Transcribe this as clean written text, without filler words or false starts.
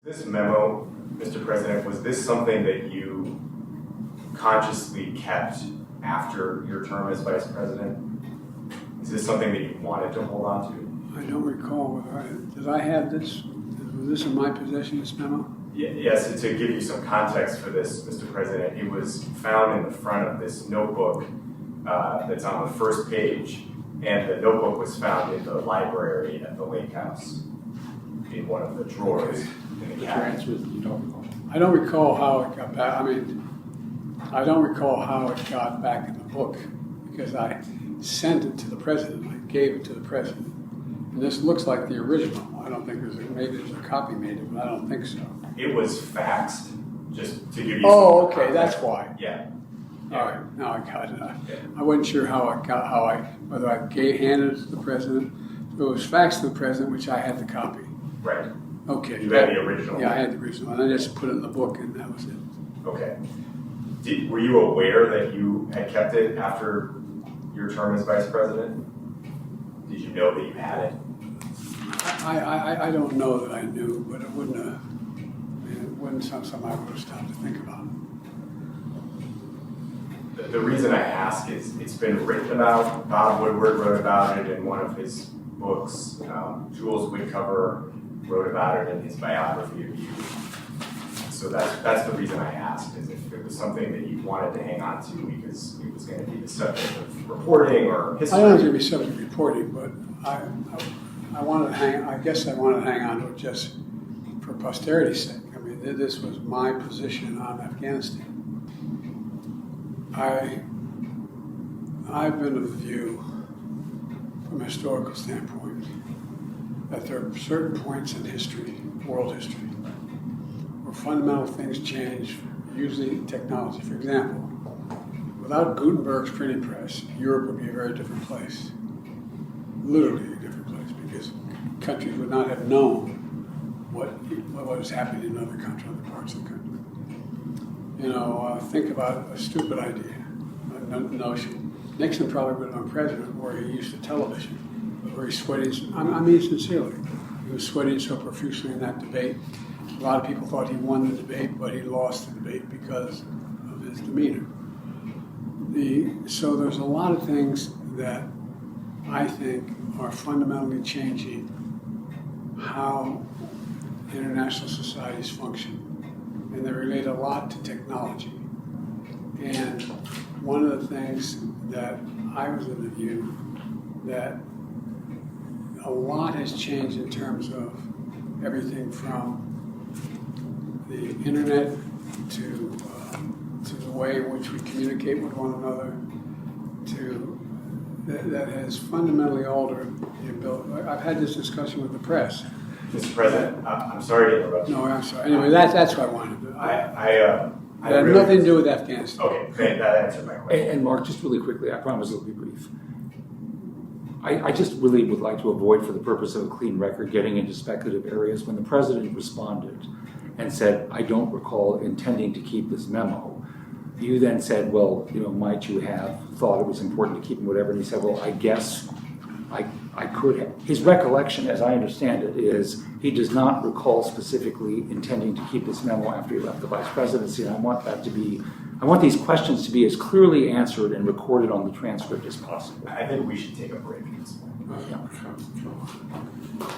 This memo, Mr. President, was this something that you consciously kept after your term as Vice President? Is this something that you wanted to hold on to? I don't recall. Did I have this? Was this in my possession, this memo? Yes, to give you some context for this, Mr. President, it was found in the front of this notebook that's on the first page, and the notebook was found in the library at the Lake House in one of the drawers in the cabinet. You don't recall. I don't recall how it got back. I mean, I don't recall how it got back in the book because I sent it to the president. I gave it to the president. And this looks like the original. I don't think maybe there's a copy made of it, but I don't think so. It was faxed, just to give you Oh, some okay, context. that's why. Yeah. All right, now I got it. I wasn't sure whether I handed it to the president. It was faxed to the president, which I had the copy. Right. Okay. You had the original? Yeah, I had the original, and I just put it in the book, and that was it. Okay. Were you aware that you had kept it after your term as Vice President? Did you know that you had it? I don't know that I knew, but it wasn't something I would have stopped to think about. The reason I ask is it's been written about. Bob Woodward wrote about it in one of his books. Jules Whitcover wrote about it in his biography of you. So that's the reason I asked, is if it was something that you wanted to hang on to because it was going to be the subject of reporting or history. I don't know if it would be subject to reporting, but I wanted to I guess I wanted to hang on to it just for posterity's sake. I mean, this was my position on Afghanistan. I've been of the view, from a historical standpoint, that there are certain points in history, world history, where fundamental things change, usually technology. For example, without Gutenberg's printing press, Europe would be a very different place. Literally a different place, because countries would not have known what was happening in other countries, other parts of the country. You know, think about a stupid idea, a notion. Nixon probably would have been president where he used the television, where he sweated, I mean sincerely, he was sweating so profusely in that debate. A lot of people thought he won the debate, but he lost the debate because of his demeanor. So there's a lot of things that I think are fundamentally changing how international societies function. And they relate a lot to technology. And one of the things that I was of the view that a lot has changed in terms of everything from the internet to the way in which we communicate with one another, that has fundamentally altered the ability. I've had this discussion with the press. Mr. President, I'm sorry to interrupt you. No, I'm sorry. Anyway, that's what I wanted to do. It had really, nothing to do with Afghanistan. Okay, that answered my question. And Mark, just really quickly, I promise it'll be brief. I just really would like to avoid, for the purpose of a clean record, getting into speculative areas. When the president responded and said, I don't recall intending to keep this memo, you then said, well, might you have thought it was important to keep him, whatever, and he said, well, I guess I could have. His recollection, as I understand it, is he does not recall specifically intending to keep this memo after he left the vice presidency, and I want these questions to be as clearly answered and recorded on the transcript as possible. I think we should take a break at this point. Yeah.